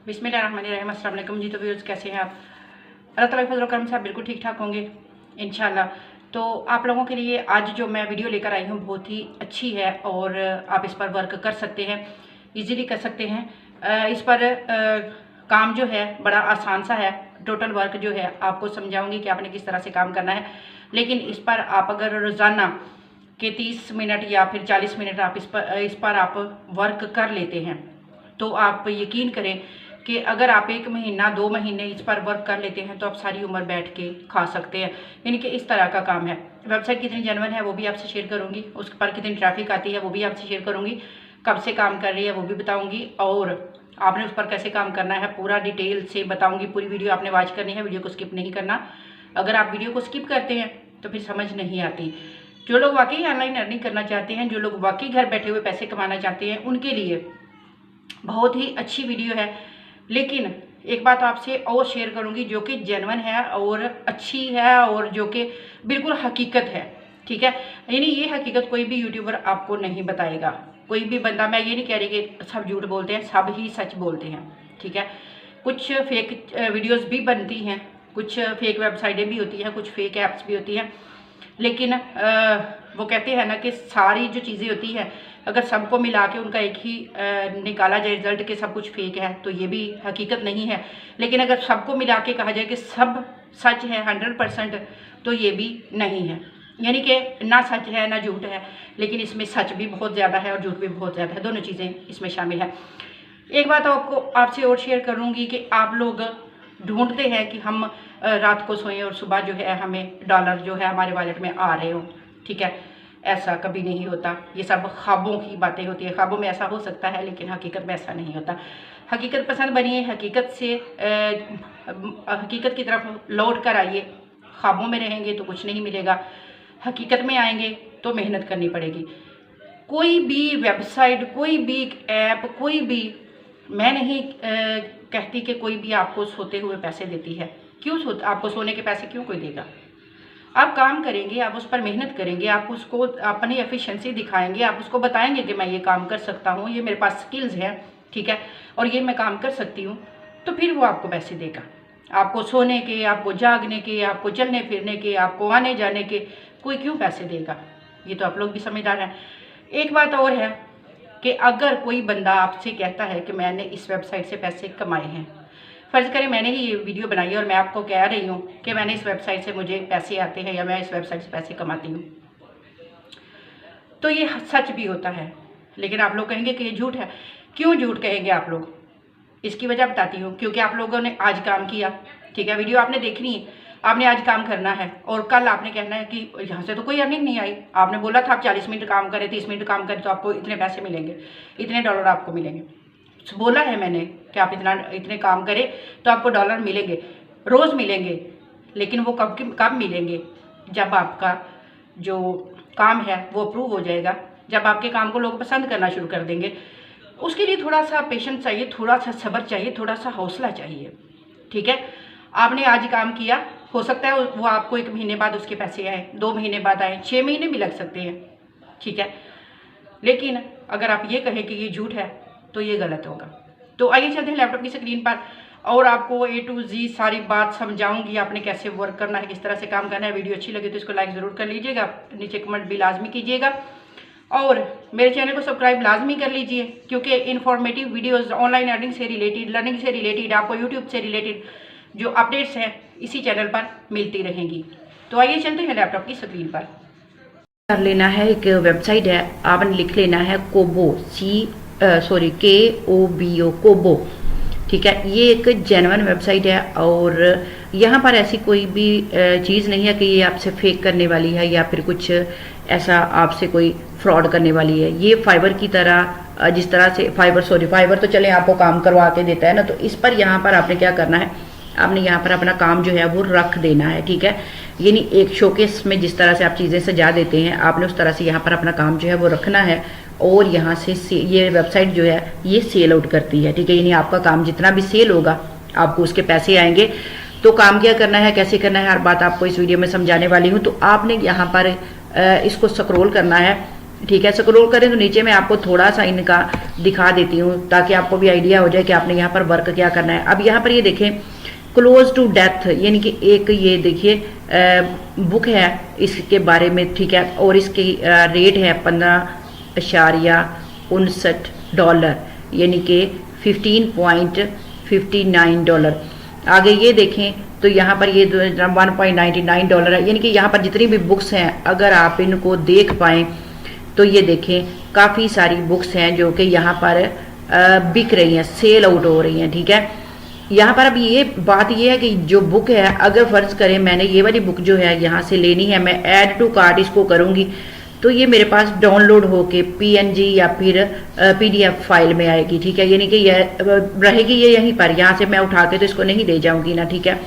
बिस्मिल्लाहिर्रहमानिर्रहीम। अस्सलाम वालेकुम जी। तो व्यूअर्स कैसे हैं आप? अल्लाह ताला के फज़ल करम से आप बिल्कुल ठीक ठाक होंगे इंशाल्लाह। तो आप लोगों के लिए आज जो मैं वीडियो लेकर आई हूँ बहुत ही अच्छी है और आप इस पर वर्क कर सकते हैं, इजीली कर सकते हैं। इस पर काम जो है बड़ा आसान सा है। टोटल वर्क जो है आपको समझाऊंगी कि आपने किस तरह से काम करना है। लेकिन इस पर आप अगर रोज़ाना के 30 मिनट या फिर 40 मिनट आप इस पर आप वर्क कर लेते हैं तो आप यकीन करें कि अगर आप 1 महीना 2 महीने इस पर वर्क कर लेते हैं तो आप सारी उम्र बैठ के खा सकते हैं। यानी कि इस तरह का काम है। वेबसाइट कितनी जेन्युइन है वो भी आपसे शेयर करूंगी, उस पर कितनी ट्रैफिक आती है वो भी आपसे शेयर करूंगी, कब से काम कर रही है वो भी बताऊंगी और आपने उस पर कैसे काम करना है पूरा डिटेल से बताऊंगी। पूरी वीडियो आपने वॉच करनी है, वीडियो को स्किप नहीं करना। अगर आप वीडियो को स्किप करते हैं तो फिर समझ नहीं आती। जो लोग वाकई ऑनलाइन अर्निंग करना चाहते हैं, जो लोग वाकई घर बैठे हुए पैसे कमाना चाहते हैं, उनके लिए बहुत ही अच्छी वीडियो है। लेकिन एक बात आपसे और शेयर करूंगी जो कि जेन्युइन है और अच्छी है और जो कि बिल्कुल हकीकत है, ठीक है। यानी ये हकीकत कोई भी यूट्यूबर आपको नहीं बताएगा। कोई भी बंदा, मैं ये नहीं कह रही कि सब झूठ बोलते हैं, सब ही सच बोलते हैं, ठीक है। कुछ फेक वीडियोस भी बनती हैं, कुछ फेक वेबसाइटें भी होती हैं, कुछ फेक ऐप्स भी होती हैं। लेकिन वो कहते हैं ना कि सारी जो चीज़ें होती हैं अगर सबको मिला के उनका एक ही निकाला जाए रिजल्ट के सब कुछ फेक है तो ये भी हकीकत नहीं है। लेकिन अगर सबको मिला के कहा जाए कि सब सच है 100% तो ये भी नहीं है। यानी कि ना सच है ना झूठ है, लेकिन इसमें सच भी बहुत ज़्यादा है और झूठ भी बहुत ज़्यादा है, दोनों चीज़ें इसमें शामिल है। एक बात आपसे और शेयर करूँगी कि आप लोग ढूंढते हैं कि हम रात को सोएं और सुबह जो है हमें डॉलर जो है हमारे वॉलेट में आ रहे हो, ठीक है। ऐसा कभी नहीं होता, ये सब ख्वाबों की बातें होती है। ख्वाबों में ऐसा हो सकता है लेकिन हकीकत में ऐसा नहीं होता। हकीकत पसंद बनिए, हकीकत से हकीकत की तरफ लौट कर आइए। ख्वाबों में रहेंगे तो कुछ नहीं मिलेगा, हकीकत में आएंगे तो मेहनत करनी पड़ेगी। कोई भी वेबसाइट, कोई भी ऐप, कोई भी, मैं नहीं कहती कि कोई भी आपको सोते हुए पैसे देती है। क्यों आपको सोने के पैसे क्यों कोई देगा? आप काम करेंगे, आप उस पर मेहनत करेंगे, आप उसको अपनी एफिशिएंसी दिखाएंगे, आप उसको बताएंगे कि मैं ये काम कर सकता हूँ, ये मेरे पास स्किल्स हैं, ठीक है, और ये मैं काम कर सकती हूँ, तो फिर वो आपको पैसे देगा। आपको सोने के, आपको जागने के, आपको चलने फिरने के, आपको आने जाने के कोई क्यों पैसे देगा? ये तो आप लोग भी समझदार हैं। एक बात और है कि अगर कोई बंदा आपसे कहता है कि मैंने इस वेबसाइट से पैसे कमाए हैं, फ़र्ज़ करें मैंने ही ये वीडियो बनाई है और मैं आपको कह रही हूँ कि मैंने इस वेबसाइट से मुझे पैसे आते हैं या मैं इस वेबसाइट से पैसे कमाती हूँ, तो ये सच भी होता है। लेकिन आप लोग कहेंगे कि ये झूठ है। क्यों झूठ कहेंगे आप लोग? इसकी वजह बताती हूँ। क्योंकि आप लोगों ने आज काम किया, ठीक है, वीडियो आपने देखनी है, आपने आज काम करना है और कल आपने कहना है कि यहाँ से तो कोई अर्निंग नहीं आई। आपने बोला था आप 40 मिनट काम करें, 30 मिनट काम करें तो आपको इतने पैसे मिलेंगे, इतने डॉलर आपको मिलेंगे। बोला है मैंने कि आप इतने काम करें तो आपको डॉलर मिलेंगे, रोज़ मिलेंगे। लेकिन वो कब मिलेंगे? जब आपका जो काम है वो अप्रूव हो जाएगा, जब आपके काम को लोग पसंद करना शुरू कर देंगे। उसके लिए थोड़ा सा पेशेंस चाहिए, थोड़ा सा सब्र चाहिए, थोड़ा सा हौसला चाहिए, ठीक है। आपने आज काम किया, हो सकता है वो आपको 1 महीने बाद उसके पैसे आए, 2 महीने बाद आए, 6 महीने भी लग सकते हैं, ठीक है। लेकिन अगर आप ये कहें कि ये झूठ है तो ये गलत होगा। तो आइए चलते हैं लैपटॉप की स्क्रीन पर और आपको A to Z सारी बात समझाऊंगी, आपने कैसे वर्क करना है, किस तरह से काम करना है। वीडियो अच्छी लगे तो इसको लाइक ज़रूर कर लीजिएगा, नीचे कमेंट भी लाजमी कीजिएगा और मेरे चैनल को सब्सक्राइब लाजमी कर लीजिए, क्योंकि इन्फॉर्मेटिव वीडियोज़ ऑनलाइन अर्निंग से रिलेटेड, लर्निंग से रिलेटेड, आपको यूट्यूब से रिलेटेड जो अपडेट्स हैं इसी चैनल पर मिलती रहेंगी। तो आइए चलते हैं लैपटॉप की स्क्रीन पर। कर लेना है, एक वेबसाइट है, आपने लिख लेना है कोबो, KOBO, कोबो, ठीक है। ये एक जेन्युइन वेबसाइट है और यहाँ पर ऐसी कोई भी चीज़ नहीं है कि ये आपसे फेक करने वाली है या फिर कुछ ऐसा आपसे कोई फ्रॉड करने वाली है। ये फाइबर की तरह, जिस तरह से फाइबर तो चले आपको काम करवा के देता है ना, तो इस पर यहाँ पर आपने क्या करना है, आपने यहाँ पर अपना काम जो है वो रख देना है, ठीक है। यानी एक शोकेस में जिस तरह से आप चीज़ें सजा देते हैं, आपने उस तरह से यहाँ पर अपना काम जो है वो रखना है और यहाँ से ये वेबसाइट जो है ये सेल आउट करती है, ठीक है। यानी आपका काम जितना भी सेल होगा आपको उसके पैसे आएंगे। तो काम क्या करना है, कैसे करना है, हर बात आपको इस वीडियो में समझाने वाली हूँ। तो आपने यहाँ पर इसको स्क्रॉल करना है ठीक है। स्क्रॉल करें तो नीचे मैं आपको थोड़ा सा इनका दिखा देती हूँ ताकि आपको भी आइडिया हो जाए कि आपने यहाँ पर वर्क क्या करना है। अब यहाँ पर ये देखें क्लोज टू डेथ, यानी कि एक ये देखिए बुक है इसके बारे में, ठीक है। और इसकी रेट है $15.59, यानी कि $15.59। आगे ये देखें तो यहाँ पर ये $1.99 है, यानी कि यहाँ पर जितनी भी बुक्स हैं अगर आप इनको देख पाएँ तो ये देखें काफ़ी सारी बुक्स हैं जो कि यहाँ पर बिक रही हैं, सेल आउट हो रही हैं, ठीक है। यहाँ पर अब ये बात ये है कि जो बुक है, अगर फ़र्ज़ करें मैंने ये वाली बुक जो है यहाँ से लेनी है, मैं ऐड टू कार्ट इसको करूँगी तो ये मेरे पास डाउनलोड होके PNG या फिर PDF फाइल में आएगी, ठीक है। यानी कि यह रहेगी ये यहीं पर, यहाँ से मैं उठा के तो इसको नहीं ले जाऊँगी ना, ठीक है।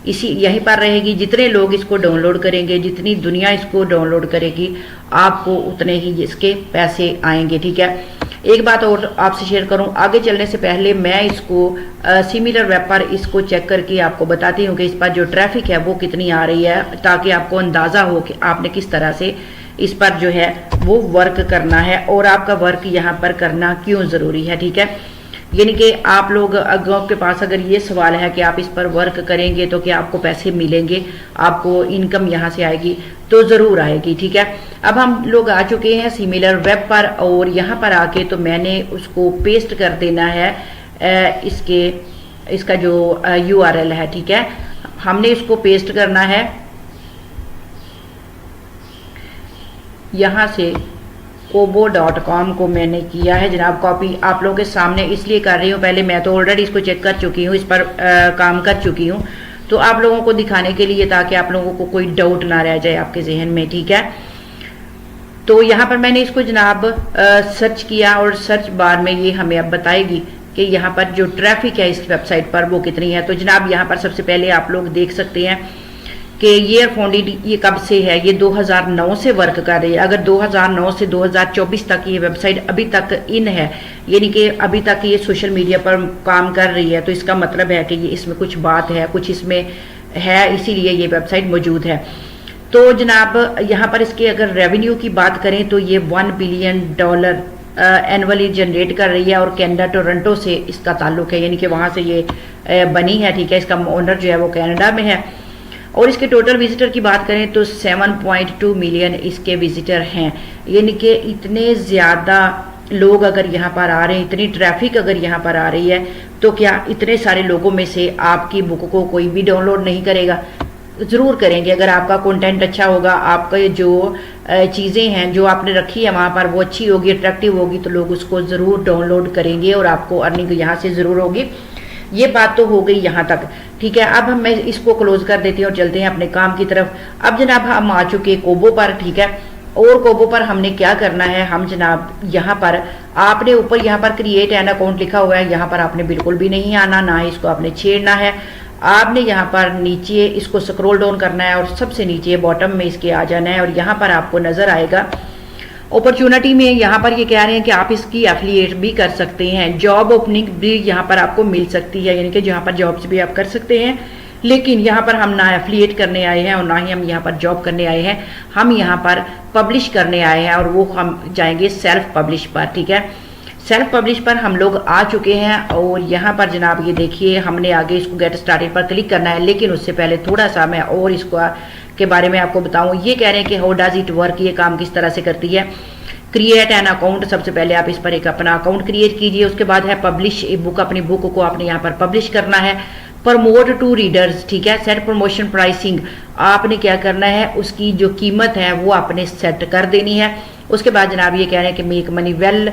इसी यहीं पर रहेगी। जितने लोग इसको डाउनलोड करेंगे, जितनी दुनिया इसको डाउनलोड करेगी, आपको उतने ही इसके पैसे आएंगे, ठीक है। एक बात और आपसे शेयर करूं, आगे चलने से पहले मैं इसको सिमिलर वेब पर इसको चेक करके आपको बताती हूं कि इस पर जो ट्रैफिक है वो कितनी आ रही है, ताकि आपको अंदाज़ा हो कि आपने किस तरह से इस पर जो है वो वर्क करना है और आपका वर्क यहाँ पर करना क्यों ज़रूरी है, ठीक है। यानी कि आप लोग आपके पास अगर ये सवाल है कि आप इस पर वर्क करेंगे तो क्या आपको पैसे मिलेंगे, आपको इनकम यहाँ से आएगी, तो ज़रूर आएगी, ठीक है। अब हम लोग आ चुके हैं सिमिलर वेब पर और यहाँ पर आके तो मैंने उसको पेस्ट कर देना है इसका जो URL है, ठीक है। हमने इसको पेस्ट करना है यहाँ से kobo.com को मैंने किया है जनाब कॉपी, आप लोगों के सामने इसलिए कर रही हूँ, पहले मैं तो ऑलरेडी इसको चेक कर चुकी हूँ, इस पर काम कर चुकी हूँ, तो आप लोगों को दिखाने के लिए ताकि आप लोगों को कोई डाउट ना रह जाए आपके जहन में, ठीक है। तो यहाँ पर मैंने इसको जनाब सर्च किया और सर्च बार में ये हमें अब बताएगी कि यहाँ पर जो ट्रैफिक है इस वेबसाइट पर वो कितनी है। तो जनाब यहाँ पर सबसे पहले आप लोग देख सकते हैं कि ये फाउंडेड ये कब से है, ये 2009 से वर्क कर रही है। अगर 2009 से 2024 तक ये वेबसाइट अभी तक इन है, यानी कि अभी तक ये सोशल मीडिया पर काम कर रही है, तो इसका मतलब है कि ये इसमें कुछ बात है, कुछ इसमें है, इसीलिए ये वेबसाइट मौजूद है। तो जनाब यहाँ पर इसके अगर रेवेन्यू की बात करें तो ये $1 बिलियन एनुअली जनरेट कर रही है और कनाडा टोरंटो से इसका ताल्लुक है, यानी कि वहाँ से ये बनी है, ठीक है। इसका ओनर जो है वो कनाडा में है। और इसके टोटल विजिटर की बात करें तो 7.2 मिलियन इसके विजिटर हैं, यानी कि इतने ज़्यादा लोग अगर यहाँ पर आ रहे हैं, इतनी ट्रैफिक अगर यहाँ पर आ रही है, तो क्या इतने सारे लोगों में से आपकी बुक को कोई भी डाउनलोड नहीं करेगा? ज़रूर करेंगे। अगर आपका कंटेंट अच्छा होगा, आपका जो चीज़ें हैं जो आपने रखी है वहाँ पर वो अच्छी होगी, अट्रैक्टिव होगी, तो लोग उसको ज़रूर डाउनलोड करेंगे और आपको अर्निंग यहाँ से ज़रूर होगी। ये बात तो हो गई यहाँ तक, ठीक है। अब मैं इसको क्लोज कर देती हूँ और चलते हैं अपने काम की तरफ। अब जनाब हम आ चुके कोबो पर, ठीक है। और कोबो पर हमने क्या करना है, हम जनाब यहाँ पर आपने ऊपर यहाँ पर क्रिएट एन अकाउंट लिखा हुआ है, यहाँ पर आपने बिल्कुल भी नहीं आना, ना इसको आपने छेड़ना है। आपने यहाँ पर नीचे इसको स्क्रॉल डाउन करना है और सबसे नीचे बॉटम में इसके आ जाना है और यहाँ पर आपको नजर आएगा अपॉर्चुनिटी में। यहाँ पर ये कह रहे हैं कि आप इसकी एफिलिएट भी कर सकते हैं, जॉब ओपनिंग भी यहाँ पर आपको मिल सकती है, यानी कि जहाँ पर जॉब्स भी आप कर सकते हैं। लेकिन यहाँ पर हम ना एफिलिएट करने आए हैं और ना ही हम यहाँ पर जॉब करने आए हैं, हम यहाँ पर पब्लिश करने आए हैं और वो हम जाएंगे सेल्फ पब्लिश पर, ठीक है। सेल्फ पब्लिश पर हम लोग आ चुके हैं और यहाँ पर जनाब ये देखिए हमने आगे इसको गेट स्टार्टेड पर क्लिक करना है। लेकिन उससे पहले थोड़ा सा मैं और इसको के बारे में आपको बताऊं। ये कह रहे हैं कि हाउ डज इट वर्क, ये काम किस तरह से करती है। क्रिएट एन अकाउंट, सबसे पहले आप इस पर एक अपना अकाउंट क्रिएट कीजिए। उसके बाद है पब्लिश ए बुक, अपनी बुक को आपने यहाँ पर पब्लिश करना है। प्रमोट टू रीडर्स, ठीक है। सेट प्रमोशन प्राइसिंग, आपने क्या करना है, उसकी जो कीमत है वो आपने सेट कर देनी है। उसके बाद जनाब ये कह रहे हैं कि make money well,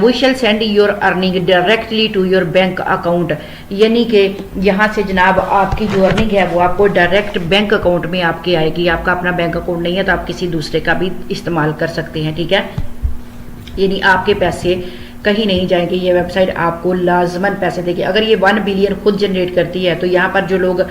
we shall send your earning directly to your bank account, यानी कि यहाँ से जनाब आपकी जो अर्निंग है वो आपको डायरेक्ट बैंक अकाउंट में आपके आएगी। आपका अपना बैंक अकाउंट नहीं है तो आप किसी दूसरे का भी इस्तेमाल कर सकते हैं, ठीक है। यानी आपके पैसे कहीं नहीं जाएंगे, ये वेबसाइट आपको लाजमन पैसे देगी। अगर ये 1 बिलियन खुद जनरेट करती है तो यहाँ पर जो लोग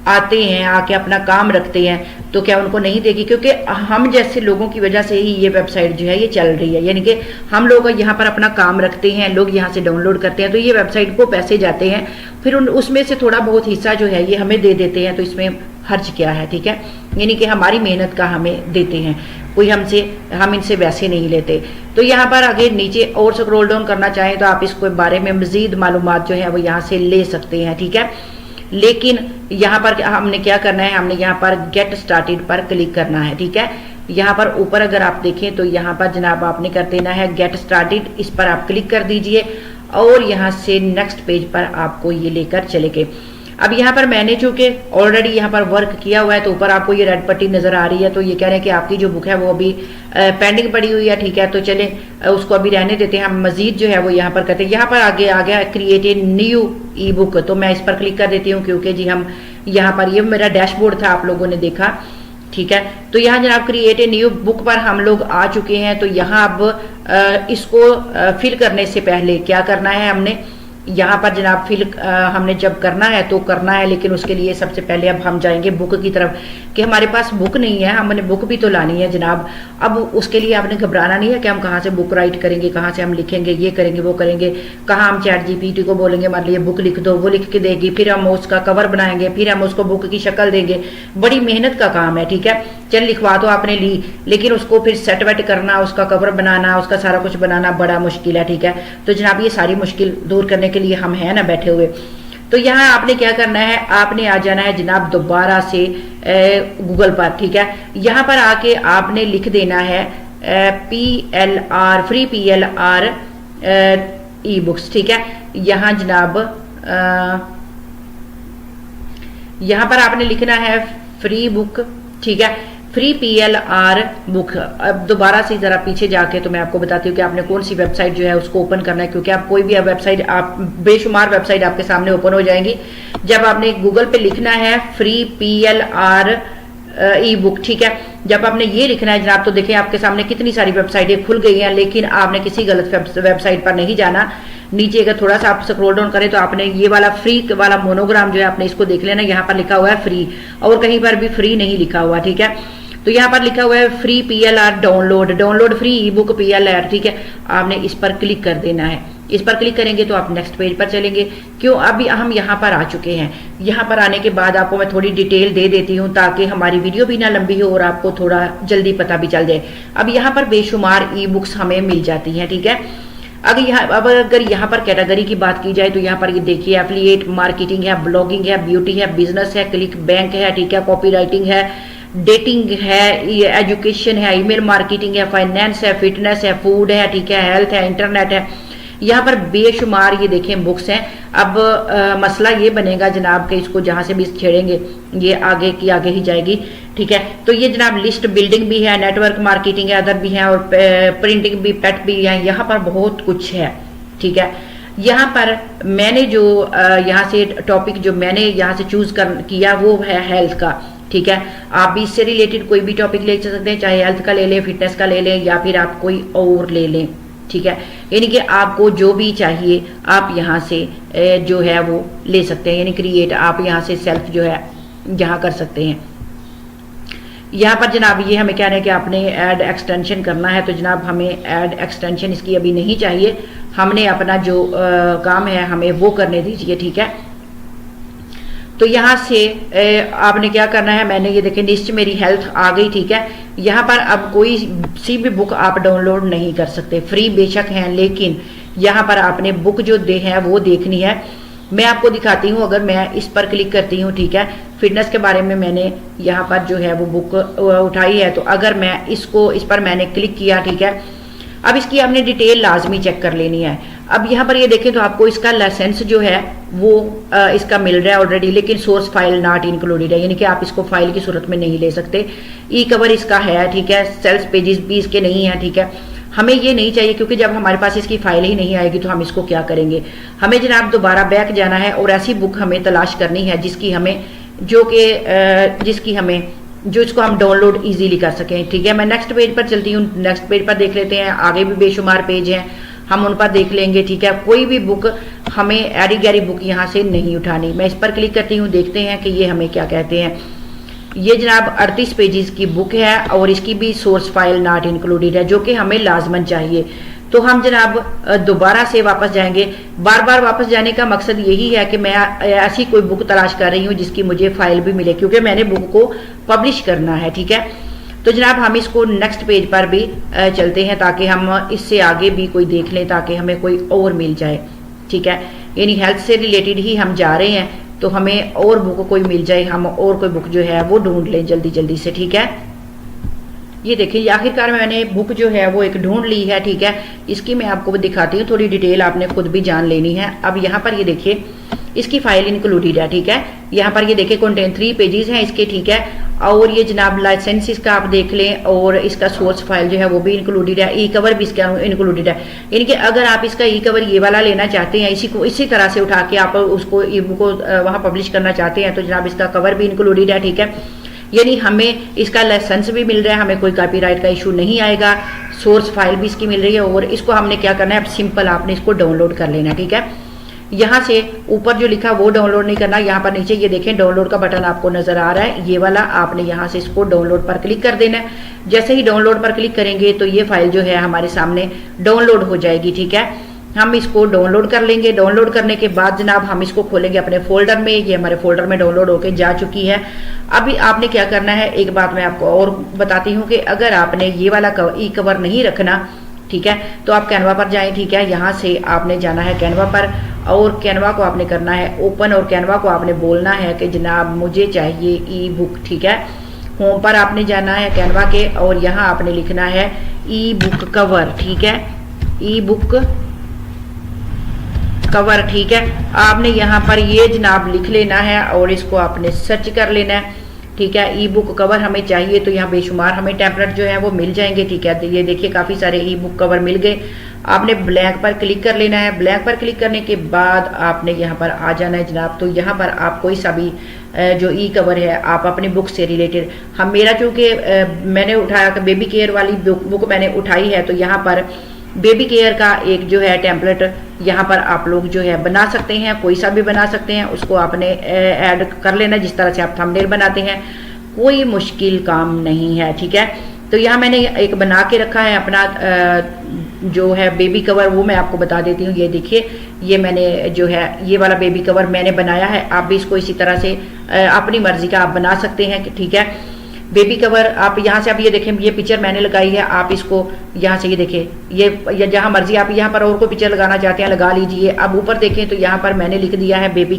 आते हैं, आके अपना काम रखते हैं, तो क्या उनको नहीं देगी? क्योंकि हम जैसे लोगों की वजह से ही ये वेबसाइट जो है ये चल रही है। यानी कि हम लोग यहाँ पर अपना काम रखते हैं, लोग यहाँ से डाउनलोड करते हैं, तो ये वेबसाइट को पैसे जाते हैं, फिर उसमें से थोड़ा बहुत हिस्सा जो है ये हमें दे देते हैं। तो इसमें हर्ज क्या है, ठीक है। यानी कि हमारी मेहनत का हमें देते हैं। कोई हम इनसे वैसे नहीं लेते। तो यहाँ पर आगे नीचे और स्क्रॉल डाउन करना चाहें तो आप इसको बारे में मजीद मालूमात जो है वो यहाँ से ले सकते हैं, ठीक है। लेकिन यहाँ पर हमने क्या करना है, हमने यहाँ पर गेट स्टार्टेड पर क्लिक करना है, ठीक है। यहाँ पर ऊपर अगर आप देखें तो यहाँ पर जनाब आपने कर देना है गेट स्टार्टेड, इस पर आप क्लिक कर दीजिए और यहाँ से नेक्स्ट पेज पर आपको ये लेकर चले गए। अब यहाँ पर मैंने चूंकि ऑलरेडी यहाँ पर वर्क किया हुआ है तो ऊपर आपको ये रेड पट्टी नजर आ रही है, तो ये कह रहे हैं कि आपकी जो बुक है वो अभी पेंडिंग पड़ी हुई है, ठीक है। तो चले उसको अभी रहने देते हैं, हम मजीद जो है वो यहाँ पर करते हैं। यहाँ पर आगे आ गया create a new E book, तो मैं इस पर क्लिक कर देती हूँ क्योंकि जी हम यहाँ पर ये मेरा डैशबोर्ड था, आप लोगों ने देखा, ठीक है। तो यहाँ जनाब क्रिएट ए न्यू बुक पर हम लोग आ चुके हैं। तो यहाँ अब इसको फिल करने से पहले क्या करना है, हमने यहाँ पर जनाब फिल हमने जब करना है तो करना है, लेकिन उसके लिए सबसे पहले अब हम जाएंगे बुक की तरफ कि हमारे पास बुक नहीं है, हमने बुक भी तो लानी है जनाब। अब उसके लिए आपने घबराना नहीं है कि हम कहाँ से बुक राइट करेंगे, कहाँ से हम लिखेंगे, ये करेंगे वो करेंगे, कहाँ हम चैट जीपीटी को बोलेंगे हमारे लिए बुक लिख दो, वो लिख के देगी, फिर हम उसका कवर बनाएंगे, फिर हम उसको बुक की शक्ल देंगे, बड़ी मेहनत का काम है, ठीक है। चल लिखवा तो आपने ली, लेकिन उसको फिर सेट वेट करना, उसका कवर बनाना, उसका सारा कुछ बनाना बड़ा मुश्किल है, ठीक है। तो जनाब ये सारी मुश्किल दूर करने के लिए हम हैं ना बैठे हुए। तो यहाँ आपने क्या करना है, आपने आ जाना है जनाब दोबारा से गूगल पर, ठीक है। यहाँ पर आके आपने लिख देना है PLR free PLR e books, ठीक है। यहाँ जनाब यहाँ पर आपने लिखना है फ्री बुक, ठीक है, फ्री PLR बुक। अब दोबारा से जरा पीछे जाके तो मैं आपको बताती हूँ कि आपने कौन सी वेबसाइट जो है उसको ओपन करना है, क्योंकि आप कोई भी वेबसाइट, आप बेशुमार वेबसाइट आपके सामने ओपन हो जाएंगी। जब आपने गूगल पे लिखना है फ्री PLR ई बुक, ठीक है, जब आपने ये लिखना है जनाब तो देखिए आपके सामने कितनी सारी वेबसाइटें खुल गई हैं, लेकिन आपने किसी गलत वेबसाइट पर नहीं जाना। नीचे अगर थोड़ा सा आप स्क्रॉल डाउन करें तो आपने ये वाला फ्री वाला मोनोग्राम जो है आपने इसको देख लेना, यहाँ पर लिखा हुआ है फ्री और कहीं पर भी फ्री नहीं लिखा हुआ, ठीक है। तो यहाँ पर लिखा हुआ है फ्री PLR डाउनलोड फ्री ई बुक PLR, ठीक है। आपने इस पर क्लिक कर देना है, इस पर क्लिक करेंगे तो आप नेक्स्ट पेज पर चलेंगे। क्यों, अभी हम यहाँ पर आ चुके हैं। यहाँ पर आने के बाद आपको मैं थोड़ी डिटेल दे देती हूँ ताकि हमारी वीडियो भी ना लंबी हो और आपको थोड़ा जल्दी पता भी चल जाए। अब यहाँ पर बेशुमार ई बुक्स हमें मिल जाती हैं, ठीक है। अब अगर यहाँ पर कैटेगरी की बात की जाए तो यहाँ पर ये देखिए एफिलिएट मार्केटिंग है, ब्लॉगिंग है, ब्यूटी है, बिजनेस है, क्लिक बैंक है, ठीक है, कॉपी राइटिंग है, डेटिंग है, एजुकेशन है, ईमेल मार्केटिंग है, फाइनेंस है, फिटनेस है, फूड है, ठीक है, हेल्थ है, इंटरनेट है। यहाँ पर बेशुमार ये देखें बुक्स हैं। अब मसला ये बनेगा जनाब के इसको जहाँ से भी छेड़ेंगे ये आगे की आगे ही जाएगी, ठीक है। तो ये जनाब लिस्ट बिल्डिंग भी है, नेटवर्क मार्केटिंग है, अदर भी है और प्रिंटिंग भी, पेट भी है, यहाँ पर बहुत कुछ है, ठीक है। यहाँ पर मैंने जो यहाँ से टॉपिक जो मैंने यहाँ से चूज किया वो है हेल्थ का, ठीक है। आप भी इससे रिलेटेड कोई भी टॉपिक ले सकते हैं, चाहे हेल्थ का ले लें, फिटनेस का ले लें या फिर आप कोई और ले लें, ठीक है। यानी कि आपको जो भी चाहिए आप यहाँ से जो है वो ले सकते हैं, यानी क्रिएट आप यहाँ से सेल्फ जो है यहाँ कर सकते हैं। यहाँ पर जनाब ये हमें कह रहे हैं कि आपने ऐड एक्सटेंशन करना है, तो जनाब हमें ऐड एक्सटेंशन इसकी अभी नहीं चाहिए, हमने अपना जो काम है हमें वो करने दीजिए, ठीक है। तो यहाँ से आपने क्या करना है, मैंने ये देखें लिस्ट मेरी हेल्थ आ गई, ठीक है। यहाँ पर अब कोई सी भी बुक आप डाउनलोड नहीं कर सकते, फ्री बेशक हैं, लेकिन यहाँ पर आपने बुक जो दे हैं वो देखनी है। मैं आपको दिखाती हूँ, अगर मैं इस पर क्लिक करती हूँ, ठीक है, फिटनेस के बारे में मैंने यहाँ पर जो है वो बुक उठाई है, तो अगर मैं इस पर मैंने क्लिक किया, ठीक है। अब इसकी आपने डिटेल लाजमी चेक कर लेनी है। अब यहाँ पर ये देखें तो आपको इसका लाइसेंस जो है वो इसका मिल रहा है ऑलरेडी, लेकिन सोर्स फाइल नॉट इंक्लूडेड है, यानी कि आप इसको फाइल की सूरत में नहीं ले सकते। ई कवर इसका है, ठीक है, सेल्स पेजेस भी इसके नहीं है, ठीक है। हमें ये नहीं चाहिए क्योंकि जब हमारे पास इसकी फाइल ही नहीं आएगी तो हम इसको क्या करेंगे। हमें जनाब दोबारा बैक जाना है और ऐसी बुक हमें तलाश करनी है जिसकी हमें जो इसको हम डाउनलोड इजीली कर सकें, ठीक है। मैं नेक्स्ट पेज पर चलती हूँ, नेक्स्ट पेज पर देख लेते हैं, आगे भी बेशुमार पेज हैं, हम उन पर देख लेंगे, ठीक है। कोई भी बुक हमें एरी गैरी बुक यहाँ से नहीं उठानी। मैं इस पर क्लिक करती हूँ, देखते हैं कि ये हमें क्या कहते हैं। ये जनाब 38 पेजेस की बुक है और इसकी भी सोर्स फाइल नॉट इंक्लूडेड है, जो कि हमें लाजमन चाहिए। तो हम जनाब दोबारा से वापस जाएंगे। बार बार वापस जाने का मकसद यही है कि मैं ऐसी कोई बुक तलाश कर रही हूँ जिसकी मुझे फाइल भी मिले, क्योंकि मैंने बुक को पब्लिश करना है, ठीक है। तो जनाब हम इसको नेक्स्ट पेज पर भी चलते हैं ताकि हम इससे आगे भी कोई देख लें, ताकि हमें कोई और मिल जाए। ठीक है, यानी हेल्थ से रिलेटेड ही हम जा रहे हैं, तो हमें और बुक कोई मिल जाए, हम और कोई बुक जो है वो ढूंढ लें जल्दी जल्दी से। ठीक है, ये देखिए आखिरकार मैंने बुक जो है वो एक ढूंढ ली है। ठीक है, इसकी मैं आपको दिखाती हूँ, थोड़ी डिटेल आपने खुद भी जान लेनी है। अब यहाँ पर ये देखिए इसकी फाइल इंक्लूडेड है। ठीक है, यहाँ पर ये देखिए कंटेंट 3 पेजेस हैं इसके। ठीक है, और ये जनाब लाइसेंस इसका आप देख लें, और इसका सोर्स फाइल जो है वो भी इंक्लूडेड है, ई कवर भी इसका इंक्लूडेड है। यानी कि अगर आप इसका ई कवर ये वाला लेना चाहते हैं, इसी तरह से उठा के आप उसको ई बुक को वहाँ पब्लिश करना चाहते हैं, तो जनाब इसका कवर भी इंक्लूडेड है। ठीक है, यानी हमें इसका लाइसेंस भी मिल रहा है, हमें कोई कॉपीराइट का इशू नहीं आएगा, सोर्स फाइल भी इसकी मिल रही है। और इसको हमने क्या करना है, अब सिंपल आपने इसको डाउनलोड कर लेना। ठीक है, यहाँ से ऊपर जो लिखा वो डाउनलोड नहीं करना, यहाँ पर नीचे ये देखें डाउनलोड का बटन आपको नजर आ रहा है, ये वाला आपने यहाँ से इसको डाउनलोड पर क्लिक कर देना है। जैसे ही डाउनलोड पर क्लिक करेंगे तो ये फाइल जो है हमारे सामने डाउनलोड हो जाएगी। ठीक है, हम इसको डाउनलोड कर लेंगे। डाउनलोड करने के बाद जनाब हम इसको खोलेंगे अपने फोल्डर में, ये हमारे फोल्डर में डाउनलोड होके जा चुकी है। अभी आपने क्या करना है, एक बात मैं आपको और बताती हूँ कि अगर आपने ये वाला ई कवर नहीं रखना, ठीक है, तो आप कैनवा पर जाएं। ठीक है, यहाँ से आपने जाना है कैनवा पर, और कैनवा को आपने करना है ओपन, और कैनवा को आपने बोलना है कि जनाब मुझे चाहिए ई बुक। ठीक है, होम पर आपने जाना है कैनवा के, और यहाँ आपने लिखना है ई बुक कवर। ठीक है, ई बुक कवर। ठीक है, आपने यहाँ पर ये जनाब लिख लेना है और इसको आपने सर्च कर लेना है। ठीक है, ई बुक कवर हमें चाहिए, तो यहाँ बेशुमार हमें टेम्पलेट जो है वो मिल जाएंगे। ठीक है, तो ये देखिए काफ़ी सारे ई बुक कवर मिल गए। आपने ब्लैंक पर क्लिक कर लेना है। ब्लैंक पर क्लिक करने के बाद आपने यहाँ पर आ जाना है जनाब। तो यहाँ पर आप कोई सा भी जो ई कवर है आप अपनी बुक से रिलेटेड, हम मेरा चूँकि मैंने उठाया बेबी केयर वाली बुक मैंने उठाई है, तो यहाँ पर बेबी केयर का एक जो है टेम्पलेट यहाँ पर आप लोग जो है बना सकते हैं, कोई सा भी बना सकते हैं, उसको आपने ऐड कर लेना जिस तरह से आप थंबनेल बनाते हैं, कोई मुश्किल काम नहीं है। ठीक है, तो यहाँ मैंने एक बना के रखा है अपना जो है बेबी कवर, वो मैं आपको बता देती हूँ। ये देखिए, ये मैंने जो है ये वाला बेबी कवर मैंने बनाया है, आप भी इसको इसी तरह से अपनी मर्जी का आप बना सकते हैं। ठीक है, बेबी कवर आप यहाँ से, आप ये देखें ये पिक्चर मैंने लगाई है, आप इसको यहाँ से ये देखें, ये जहाँ मर्जी आप यहाँ पर और कोई पिक्चर लगाना चाहते हैं लगा लीजिए। अब ऊपर देखें तो यहाँ पर मैंने लिख दिया है बेबी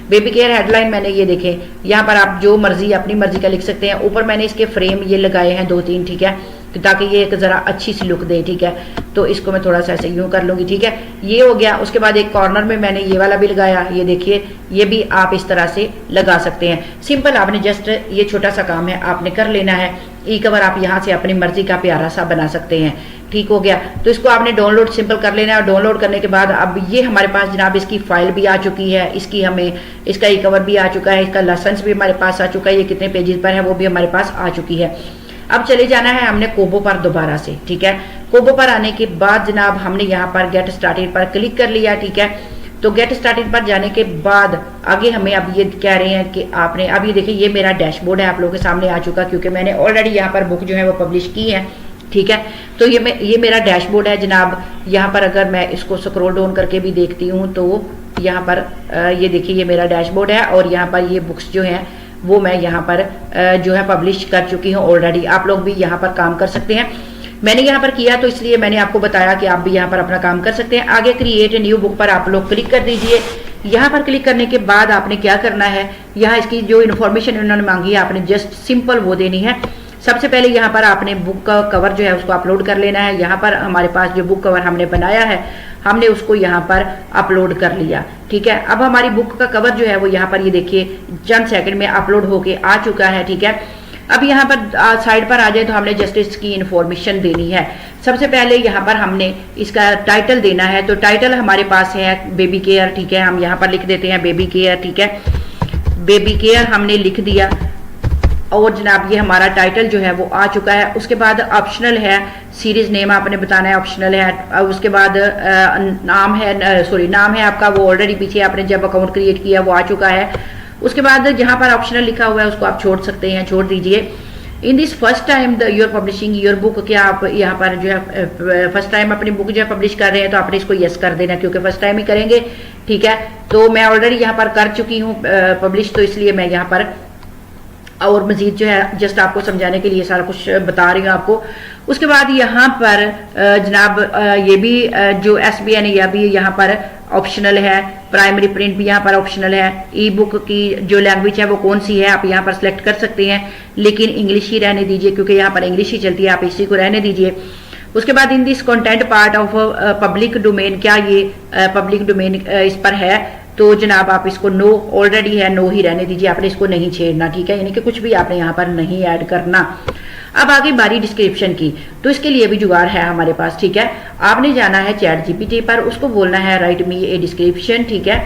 बेबी केयर हेडलाइन। मैंने ये देखें यहाँ पर आप जो मर्जी अपनी मर्जी का लिख सकते हैं। ऊपर मैंने इसके फ्रेम ये लगाए हैं 2-3। ठीक है, ताकि ये एक ज़रा अच्छी सी लुक दे। ठीक है, तो इसको मैं थोड़ा सा ऐसे यूँ कर लूँगी। ठीक है, ये हो गया। उसके बाद एक कॉर्नर में मैंने ये वाला भी लगाया, ये देखिए, ये भी आप इस तरह से लगा सकते हैं। सिंपल, आपने जस्ट ये छोटा सा काम है आपने कर लेना है। ई कवर आप यहाँ से अपनी मर्जी का प्यारा सा बना सकते हैं। ठीक हो गया, तो इसको आपने डाउनलोड सिंपल कर लेना है। और डाउनलोड करने के बाद अब ये हमारे पास जनाब इसकी फाइल भी आ चुकी है, इसकी हमें इसका ई कवर भी आ चुका है, इसका लाइसेंस भी हमारे पास आ चुका है, ये कितने पेजेस पर है वो भी हमारे पास आ चुकी है। अब चले जाना है हमने कोबो पर दोबारा से। ठीक है, कोबो पर आने के बाद जनाब हमने यहाँ पर गेट स्टार्टेड पर क्लिक कर लिया। ठीक है, तो गेट स्टार्टेड पर जाने के बाद आगे हमें अब ये कह रहे हैं कि आपने, अब ये देखिए ये मेरा डैशबोर्ड है आप लोगों के सामने आ चुका, क्योंकि मैंने ऑलरेडी यहाँ पर बुक जो है वो पब्लिश की है। ठीक है, तो ये मेरा डैशबोर्ड है जनाब। यहाँ पर अगर मैं इसको स्क्रॉल डाउन करके भी देखती हूँ तो यहाँ पर ये देखिए ये मेरा डैशबोर्ड है, और यहाँ पर ये बुक्स जो हैं वो मैं यहाँ पर जो है पब्लिश कर चुकी हूँ ऑलरेडी। आप लोग भी यहाँ पर काम कर सकते हैं। मैंने यहाँ पर किया तो इसलिए मैंने आपको बताया कि आप भी यहाँ पर अपना काम कर सकते हैं। आगे क्रिएट न्यू बुक पर आप लोग क्लिक कर दीजिए। यहाँ पर क्लिक करने के बाद आपने क्या करना है, यहाँ इसकी जो इन्फॉर्मेशन उन्होंने मांगी है आपने जस्ट सिंपल वो देनी है। सबसे पहले यहाँ पर आपने बुक का कवर जो है उसको अपलोड कर लेना है। यहाँ पर हमारे पास जो बुक कवर हमने बनाया है हमने उसको यहाँ पर अपलोड कर लिया। ठीक है, अब हमारी बुक का कवर जो है वो यहाँ पर ये देखिए चंद सेकंड में अपलोड होके आ चुका है। ठीक है, अब यहाँ पर साइड पर आ जाए तो हमने जस्ट इसकी इन्फॉर्मेशन देनी है। सबसे पहले यहाँ पर हमने इसका टाइटल देना है, तो टाइटल हमारे पास है बेबी केयर। ठीक है, हम यहाँ पर लिख देते हैं बेबी केयर। ठीक है, बेबी केयर हमने लिख दिया, और जनाब ये हमारा टाइटल जो है वो आ चुका है। उसके बाद ऑप्शनल है, सीरीज नेम आपने बताना है, ऑप्शनल है। उसके बाद नाम है आपका, वो ऑलरेडी पीछे आपने जब अकाउंट क्रिएट किया वो आ चुका है। उसके बाद जहां पर ऑप्शनल लिखा हुआ है उसको आप छोड़ सकते हैं, छोड़ दीजिए। In this first time you're publishing your book, क्या आप यहाँ पर जो है फर्स्ट टाइम अपनी बुक जो है पब्लिश कर रहे हैं तो आपने इसको यस कर देना, क्योंकि फर्स्ट टाइम ही करेंगे। ठीक है, तो मैं ऑलरेडी यहाँ पर कर चुकी हूँ पब्लिश, तो इसलिए मैं यहाँ पर और मजीद जो है जस्ट आपको समझाने के लिए सारा कुछ बता रही हूँ आपको। उसके बाद यहाँ पर जनाब ये भी जो SBN है यह भी यहाँ पर ऑप्शनल है, प्राइमरी प्रिंट भी यहाँ पर ऑप्शनल है। ई बुक की जो लैंग्वेज है वो कौन सी है आप यहाँ पर सिलेक्ट कर सकते हैं, लेकिन इंग्लिश ही रहने दीजिए क्योंकि यहाँ पर इंग्लिश ही चलती है, आप इसी को रहने दीजिए। उसके बाद in this content part of public domain, क्या ये पब्लिक डोमेन इस पर है, तो जनाब आप इसको नो, ऑलरेडी है नो ही रहने दीजिए, आपने इसको नहीं छेड़ना, ठीक है, यानी कि कुछ भी आपने यहाँ पर नहीं ऐड करना। अब आगे बारी डिस्क्रिप्शन की, तो इसके लिए भी जुगाड़ है हमारे पास, ठीक है। आपने जाना है चैट GPT पर, उसको बोलना है राइट मी ए डिस्क्रिप्शन, ठीक है।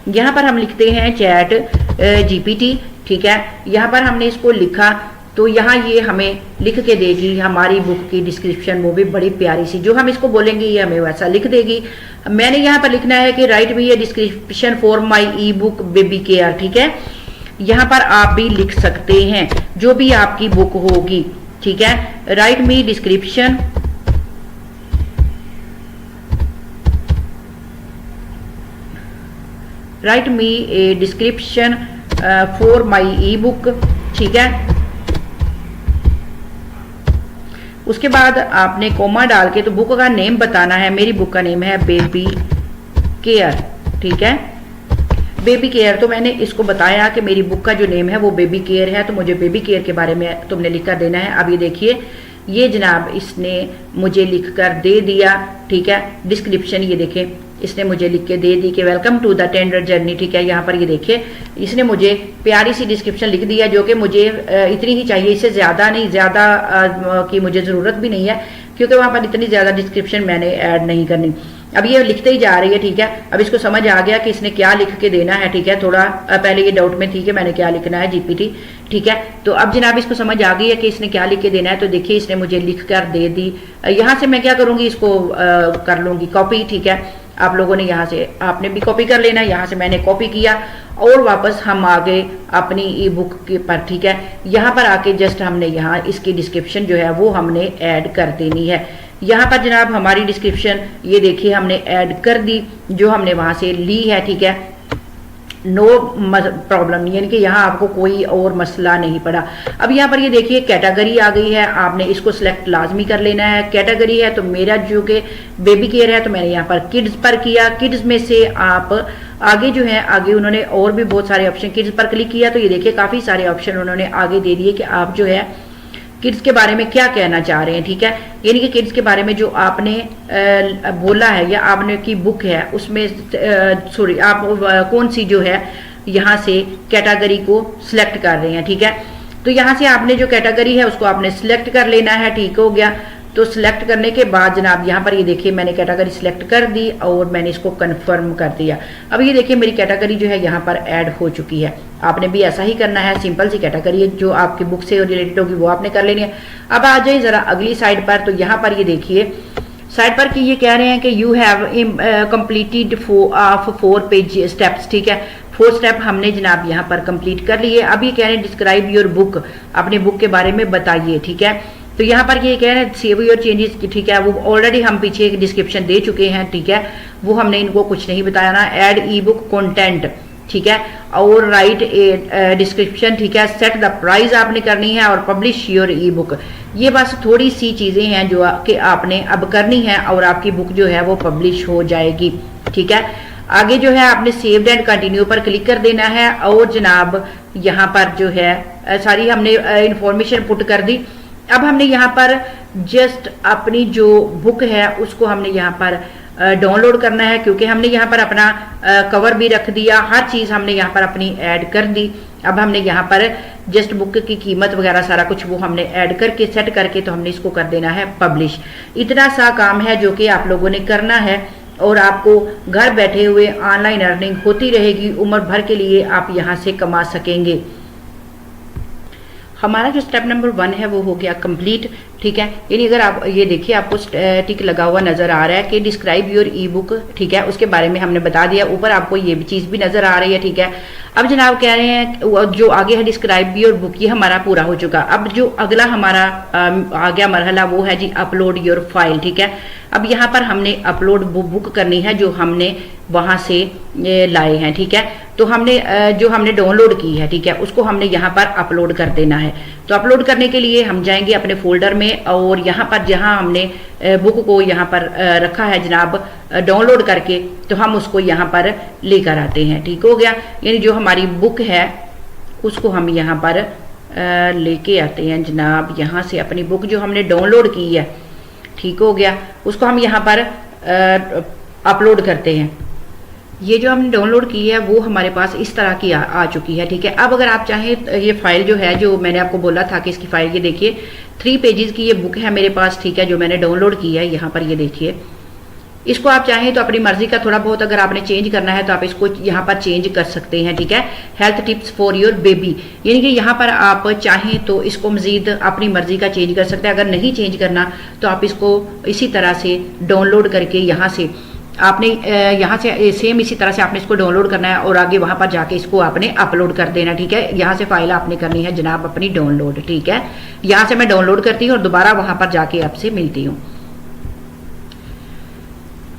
यहाँ पर हम लिखते हैं चैट GPT, ठीक है। यहाँ पर हमने इसको लिखा तो यहाँ ये हमें लिख के देगी हमारी बुक की डिस्क्रिप्शन, वो भी बड़ी प्यारी सी, जो हम इसको बोलेंगे ये हमें वैसा लिख देगी। मैंने यहाँ पर लिखना है कि right me a description for my E book baby care, ठीक है। यहाँ पर आप भी लिख सकते हैं जो भी आपकी बुक होगी, ठीक है। Right me description right me a description for my E book, ठीक है। उसके बाद आपने कोमा डाल के तो बुक का नेम बताना है। मेरी बुक का नेम है बेबी केयर, ठीक है। बेबी केयर, तो मैंने इसको बताया कि मेरी बुक का जो नेम है वो बेबी केयर है, तो मुझे बेबी केयर के बारे में तुमने लिख कर देना है। अब ये देखिए ये जनाब इसने मुझे लिख कर दे दिया, ठीक है। डिस्क्रिप्शन ये देखें इसने मुझे लिख के दे दी कि welcome to the tender journey, ठीक है। यहाँ पर ये देखिए इसने मुझे प्यारी सी डिस्क्रिप्शन लिख दिया, जो कि मुझे इतनी ही चाहिए, इससे ज़्यादा नहीं, ज़्यादा की मुझे ज़रूरत भी नहीं है क्योंकि वहाँ पर इतनी ज़्यादा डिस्क्रिप्शन मैंने ऐड नहीं करनी। अब ये लिखते ही जा रही है, ठीक है। अब इसको समझ आ गया कि इसने क्या लिख के देना है, ठीक है। थोड़ा पहले ये डाउट में थी कि मैंने क्या लिखना है GPT, ठीक है। तो अब जनाब इसको समझ आ गई है कि इसने क्या लिख के देना है, तो देखिए इसने मुझे लिख कर दे दी। यहाँ से मैं क्या करूँगी, इसको कर लूँगी कॉपी, ठीक है। आप लोगों ने यहाँ से आपने भी कॉपी कर लेना, यहाँ से मैंने कॉपी किया और वापस हम आ गए अपनी ई बुक के पर, ठीक है। यहाँ पर आके जस्ट हमने यहाँ इसकी डिस्क्रिप्शन जो है वो हमने ऐड कर देनी है। यहाँ पर जनाब हमारी डिस्क्रिप्शन ये देखिए हमने ऐड कर दी जो हमने वहाँ से ली है, ठीक है। नो प्रॉब्लम, यानी कि यहाँ आपको कोई और मसला नहीं पड़ा। अब यहाँ पर ये देखिए कैटेगरी आ गई है, आपने इसको सिलेक्ट लाजमी कर लेना है। कैटेगरी है तो मेरा जो कि बेबी केयर है तो मैंने यहाँ पर किड्स पर किया। किड्स में से आप आगे जो है आगे उन्होंने और भी बहुत सारे ऑप्शन, किड्स पर क्लिक किया तो ये देखिए काफ़ी सारे ऑप्शन उन्होंने आगे दे दिए कि आप जो है किड्स के बारे में क्या कहना चाह रहे हैं, ठीक है। यानी कि किड्स के बारे में जो आपने बोला है या आपने की बुक है उसमें सॉरी आप कौन सी जो है यहाँ से कैटेगरी को सिलेक्ट कर रहे हैं, ठीक है। तो यहाँ से आपने जो कैटेगरी है उसको आपने सिलेक्ट कर लेना है, ठीक हो गया। तो सिलेक्ट करने के बाद जनाब यहाँ पर ये देखिए मैंने कैटेगरी सिलेक्ट कर दी और मैंने इसको कंफर्म कर दिया। अब ये देखिए मेरी कैटेगरी जो है यहाँ पर ऐड हो चुकी है। आपने भी ऐसा ही करना है, सिंपल सी कैटेगरी है जो आपकी बुक से रिलेटेड होगी वो आपने कर लेनी है। अब आ जाए जरा अगली साइड पर, तो यहाँ पर ये देखिए साइड पर कि ये कह रहे हैं कि you have completed 4 page steps, ठीक है। 4 स्टेप हमने जनाब यहाँ पर कंप्लीट कर लिए। अब ये कह रहे हैं डिस्क्राइब योर बुक, अपने बुक के बारे में बताइए, ठीक है। तो यहाँ पर ये कह रहे हैं सेव योर चेंजेस, ठीक है। वो ऑलरेडी हम पीछे एक डिस्क्रिप्शन दे चुके हैं, ठीक है, वो हमने इनको कुछ नहीं बताया ना। ऐड ई बुक कॉन्टेंट, ठीक है, और राइट ए डिस्क्रिप्शन, ठीक है। सेट द प्राइस आपने करनी है और पब्लिश योर ई बुक। ये बस थोड़ी सी चीज़ें हैं जो कि आपने अब करनी है और आपकी बुक जो है वो पब्लिश हो जाएगी, ठीक है। आगे जो है आपने सेव्ड एंड कंटिन्यू पर क्लिक कर देना है और जनाब यहाँ पर जो है सारी हमने इंफॉर्मेशन पुट कर दी। अब हमने यहाँ पर जस्ट अपनी जो बुक है उसको हमने यहाँ पर डाउनलोड करना है, क्योंकि हमने यहाँ पर अपना कवर भी रख दिया, हर चीज़ हमने यहाँ पर अपनी ऐड कर दी। अब हमने यहाँ पर जस्ट बुक की कीमत वगैरह सारा कुछ वो हमने ऐड करके सेट करके तो हमने इसको कर देना है पब्लिश। इतना सा काम है जो कि आप लोगों ने करना है और आपको घर बैठे हुए ऑनलाइन अर्निंग होती रहेगी, उम्र भर के लिए आप यहाँ से कमा सकेंगे। हमारा जो स्टेप नंबर 1 है वो हो गया कंप्लीट, ठीक है। यानी अगर आप ये देखिए आपको टिक लगा हुआ नजर आ रहा है कि डिस्क्राइब योर ई बुक, ठीक है, उसके बारे में हमने बता दिया। ऊपर आपको ये भी चीज़ भी नजर आ रही है, ठीक है। अब जनाब कह रहे हैं जो आगे है डिस्क्राइब योर बुक, ये हमारा पूरा हो चुका। अब जो अगला हमारा आ गया मरहला वो है जी अपलोड योर फाइल, ठीक है। अब यहाँ पर हमने अपलोड बुक करनी है जो हमने वहां से लाए हैं, ठीक है। तो हमने जो हमने डाउनलोड की है, ठीक है, उसको हमने यहाँ पर अपलोड कर देना है। तो अपलोड करने के लिए हम जाएंगे अपने फोल्डर में और यहाँ पर जहाँ हमने बुक को यहाँ पर रखा है जनाब डाउनलोड करके, तो हम उसको यहाँ पर लेकर आते हैं, ठीक हो गया। यानी जो हमारी बुक है उसको हम यहाँ पर लेके आते हैं जनाब, यहाँ से अपनी बुक जो हमने डाउनलोड की है, ठीक हो गया, उसको हम यहाँ पर अपलोड करते हैं। ये जो हमने डाउनलोड की है वो हमारे पास इस तरह की आ चुकी है, ठीक है। अब अगर आप चाहें ये फाइल जो है, जो मैंने आपको बोला था कि इसकी फाइल, ये देखिए 3 पेजेस की ये बुक है मेरे पास, ठीक है, जो मैंने डाउनलोड की है। यहाँ पर ये देखिए, इसको आप चाहें तो अपनी मर्जी का थोड़ा बहुत अगर आपने चेंज करना है तो आप इसको यहाँ पर चेंज कर सकते हैं, ठीक है। Health tips for your baby, यानी कि यहाँ पर आप चाहें तो इसको मजीद अपनी मर्जी का चेंज कर सकते हैं। अगर नहीं चेंज करना तो आप इसको इसी तरह से डाउनलोड करके यहाँ से आपने यहाँ से सेम इसी तरह से आपने इसको डाउनलोड करना है और आगे वहां पर जाके इसको आपने अपलोड कर देना, ठीक है। यहाँ से फाइल आपने करनी है जनाब अपनी डाउनलोड, ठीक है। यहाँ से मैं डाउनलोड करती हूँ और दोबारा वहां पर जाके आपसे मिलती हूँ।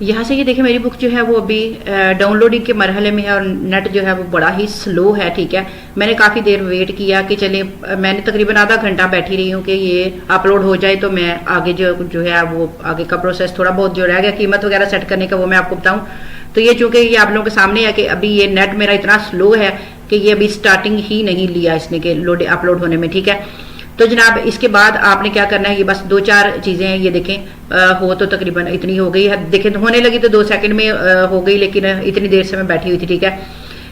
यहाँ से ये देखिए मेरी बुक जो है वो अभी डाउनलोडिंग के मरहले में है और नेट जो है वो बड़ा ही स्लो है, ठीक है। मैंने काफ़ी देर वेट किया कि चलिए, मैंने तकरीबन आधा घंटा बैठी रही हूँ कि ये अपलोड हो जाए तो मैं आगे जो है वो आगे का प्रोसेस थोड़ा बहुत जो रह गया कीमत वगैरह सेट करने का वो मैं आपको बताऊँ। तो ये चूंकि ये आप लोगों के सामने है कि अभी ये नेट मेरा इतना स्लो है कि ये अभी स्टार्टिंग ही नहीं लिया इसने के अपलोड होने में, ठीक है। तो जनाब इसके बाद आपने क्या करना है, ये बस 2-4 चीजें हैं, ये देखें हो तो तकरीबन इतनी हो गई है, देखें तो होने लगी तो 2 सेकंड में हो गई, लेकिन इतनी देर से मैं बैठी हुई थी, ठीक है।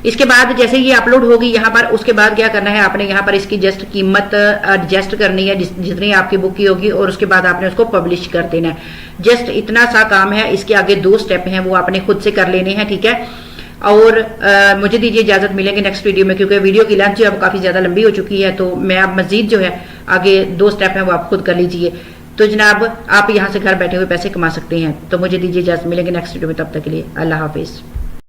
इसके बाद जैसे ये अपलोड होगी यहाँ पर, उसके बाद क्या करना है आपने यहाँ पर इसकी जस्ट कीमत एडजस्ट करनी है जितनी आपकी बुक की होगी और उसके बाद आपने उसको पब्लिश कर देना है। जस्ट इतना सा काम है, इसके आगे 2 स्टेप हैं वो आपने खुद से कर लेने हैं, ठीक है। और मुझे दीजिए इजाजत, मिलेंगे नेक्स्ट वीडियो में, क्योंकि वीडियो की लेंथ जो अब काफी ज्यादा लंबी हो चुकी है। तो मैं अब मजीद जो है आगे 2 स्टेप है वो आप खुद कर लीजिए। तो जनाब आप यहाँ से घर बैठे हुए पैसे कमा सकते हैं। तो मुझे दीजिए इजाजत, मिलेंगे नेक्स्ट वीडियो में, तब तक के लिए अल्लाह हाफिज।